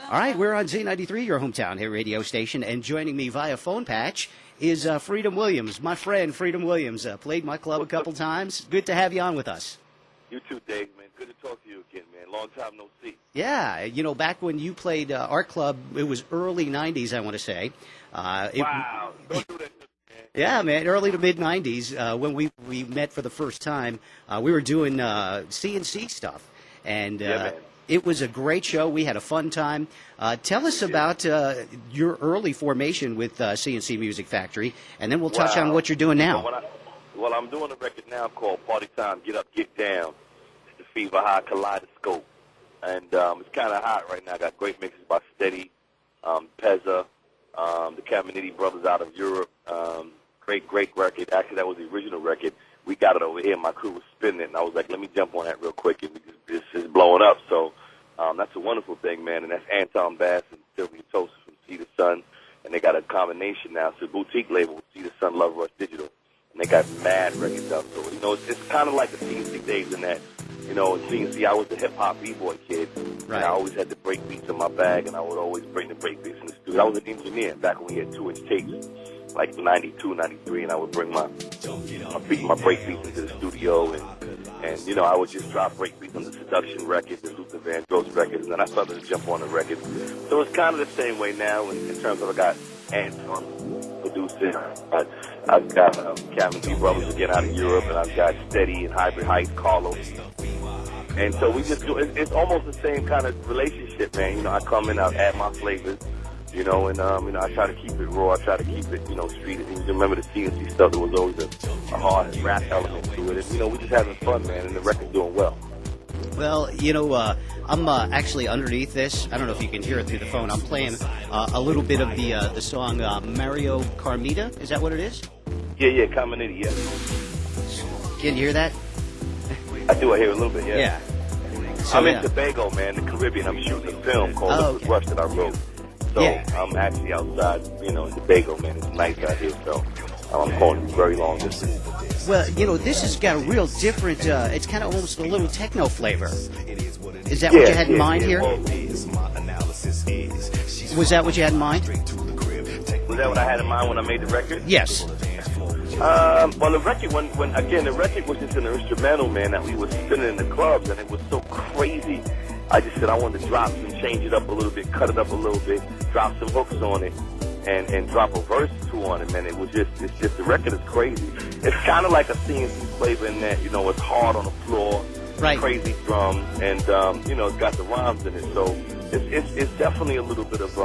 All right, we're on Z93, your hometown hit radio station, and joining me via phone patch is Freedom Williams, my friend Freedom Williams. Played my club a couple times. Good to have you on with us. You too, Dave, man. Good to talk to you again, man. Long time no see. Yeah, you know, back when you played our club, it was early 90s, I want to say. Wow. Don't do that, man. Yeah, man, early to mid-90s, when we met for the first time, we were doing CNC stuff. And it was a great show. We had a fun time. Tell us about your early formation with CNC Music Factory, and then we'll touch on what you're doing now. Well, I'm doing a record now called Party Time, Get Up, Get Down. It's the Fever High Kaleidoscope. And it's kind of hot right now. I got great mixes by Steady, Pezza, the Caminiti brothers out of Europe. Great record. Actually, that was the original record. We got it over here. My crew was spinning it, and I was like, let me jump on that real quick. And it's just blowing up. So that's a wonderful thing, man. And that's Anton Bass and Sylvia Toast from See the Sun. And they got a combination now. It's a boutique label with See the Sun, Love Rush Digital. And they got mad records out. So, you know, it's kind of like the CNC days in that, you know, in CNC, I was the hip-hop b-boy kid. Right. And I always had the break beats in my bag, and I would always bring the break beats in the studio. I was an engineer back when we had 2-inch tapes, like 92, 93, and I would bring my break beats into the studio, and you know, I would just drop break beats on the Seduction record, the Luther Vandross record, and then I started to jump on the record. So it's kind of the same way now in terms of I got Anton producing, I've got Caminiti brothers again out of Europe, and I've got Steady and Hybrid Heights, Carlos. And so we just do, it's almost the same kind of relationship, man. You know, I come in, I add my flavors, you know, and, you know, I try to keep it raw. I try to keep it, you know, street. And you remember the CNC stuff, there was always a hard rap element to it. And, you know, we're just having fun, man, and the record's doing well. Well, you know, I'm actually underneath this. I don't know if you can hear it through the phone. I'm playing a little bit of the song Mario Carmita. Is that what it is? Yeah, Caminiti, yeah. Can you hear that? I do. I hear a little bit, yeah. So, I'm in Tobago, man, the Caribbean. I'm shooting a film called Rush that I wrote. So I'm actually outside, you know, in Tobago, man. It's nice out here, so I'm going very long distance. Well, you know, this has got a real different, it's kind of almost a little techno flavor. Is that what you had in mind here? Well, was that what you had in mind? Was that what I had in mind when I made the record? Yes. Well, the record, the record was just an instrumental, man, that we were spinning in the clubs, and it was so crazy. I just said I wanted to drop and change it up a little bit, cut it up a little bit, drop some hooks on it, and drop a verse or two on it, man. It's just the record is crazy. It's kind of like a CNC flavor in that, you know, it's hard on the floor, right. Crazy drums, and you know, it's got the rhymes in it. So it's definitely a little bit of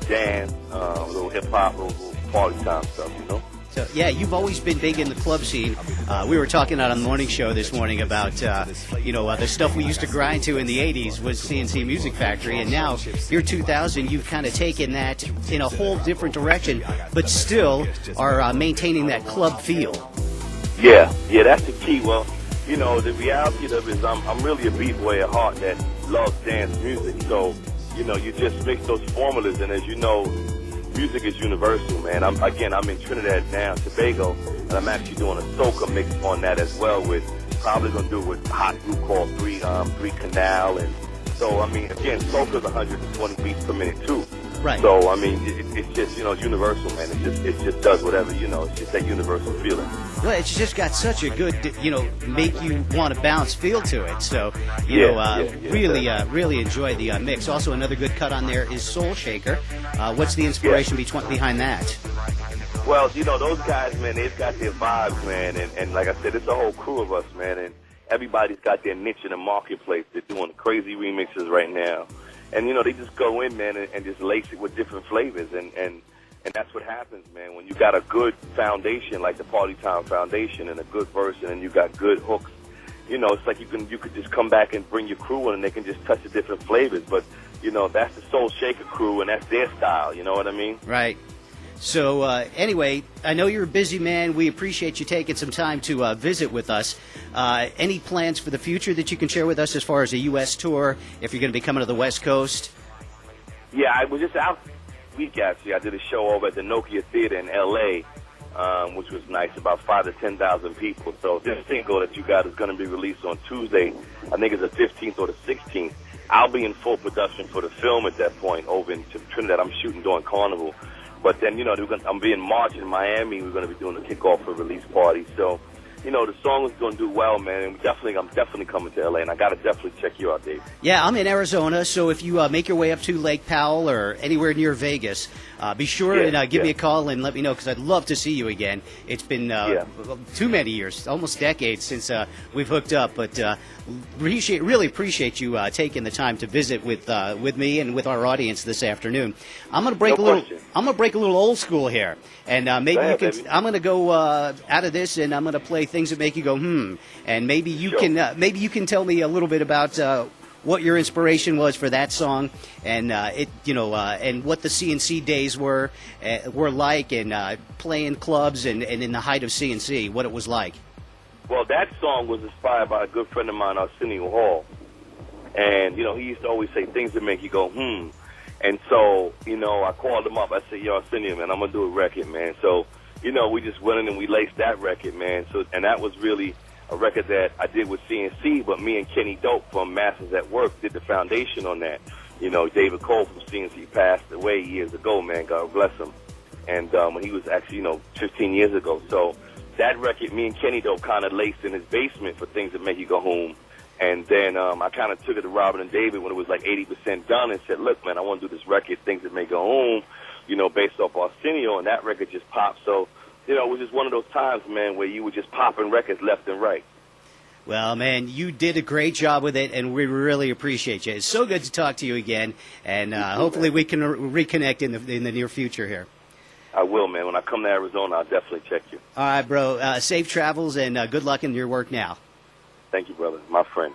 dance, a little hip hop, a little party time stuff, you know. So, yeah, you've always been big in the club scene. We were talking out on the morning show this morning about, you know, the stuff we used to grind to in the 80s was CNC Music Factory, and now, year 2000, you've kind of taken that in a whole different direction, but still are maintaining that club feel. Yeah, that's the key. Well, you know, the reality of it is I'm really a b-boy at heart that loves dance music, so, you know, you just mix those formulas, and as you know, music is universal, man. I'm in Trinidad now, Tobago, and I'm actually doing a soca mix on that as well. With probably gonna do it with a hot group called Three Canal, and so I mean, again, soca's 120 beats per minute too. Right. So I mean, it's just, you know, universal, man. It just does whatever, you know. It's just that universal feeling. Well, it's just got such a good, you know, make you want to bounce feel to it. So, really enjoy the mix. Also, another good cut on there is Soul Shaker. What's the inspiration behind that? Well, you know, those guys, man, they've got their vibes, man. And like I said, it's a whole crew of us, man. And everybody's got their niche in the marketplace. They're doing crazy remixes right now. And, you know, they just go in, man, and just lace it with different flavors. And that's what happens, man. When you got a good foundation, like the Party Time Foundation, and a good verse, and you got good hooks, you know, it's like you could just come back and bring your crew in, and they can just touch the different flavors. But, you know, that's the Soul Shaker crew, and that's their style, you know what I mean? Right. So, anyway, I know you're a busy man. We appreciate you taking some time to visit with us. Any plans for the future that you can share with us as far as a U.S. tour, if you're going to be coming to the West Coast? Yeah, I was just out this week, actually. I did a show over at the Nokia Theater in L.A., which was nice, about 5,000 to 10,000 people. So this single that you got is going to be released on Tuesday. I think it's the 15th or the 16th. I'll be in full production for the film at that point over in Trinidad. I'm shooting during Carnival. But then, you know, I'm being March in Miami. We're going to be doing a kickoff for release party. So, you know, the song is going to do well, man. And I'm definitely coming to LA, and I got to definitely check you out, Dave. Yeah, I'm in Arizona, so if you make your way up to Lake Powell or anywhere near Vegas, be sure and give me a call and let me know, because I'd love to see you again. It's been too many years, almost decades since we've hooked up, but really appreciate you taking the time to visit with me and with our audience this afternoon. I'm going to break a little old school here, and maybe you can. Baby. I'm going to go out of this, and I'm going to play things that make you go and maybe you can tell me a little bit about what your inspiration was for that song, and and what the CNC days were like, and playing clubs and in the height of CNC, what it was like. Well, that song was inspired by a good friend of mine, Arsenio Hall, and you know, he used to always say things that make you go and so, you know, I called him up. I said, yo, Arsenio, man, I'm gonna do a record, man. So, you know, we just went in and we laced that record, man. So, and that was really a record that I did with CNC, but me and Kenny Dope from Masters at Work did the foundation on that. You know, David Cole from CNC passed away years ago, man, God bless him. And when he was actually, you know, 15 years ago. So that record, me and Kenny Dope kind of laced in his basement for things that make you go home. And then I kind of took it to Robin and David when it was like 80% done and said, look, man, I want to do this record, Things That May Go Home, you know, based off Arsenio, and that record just popped. So, you know, it was just one of those times, man, where you were just popping records left and right. Well, man, you did a great job with it, and we really appreciate you. It's so good to talk to you again, and hopefully we can reconnect in the near future here. I will, man. When I come to Arizona, I'll definitely check you. All right, bro. Safe travels, and good luck in your work now. Thank you, brother. My friend.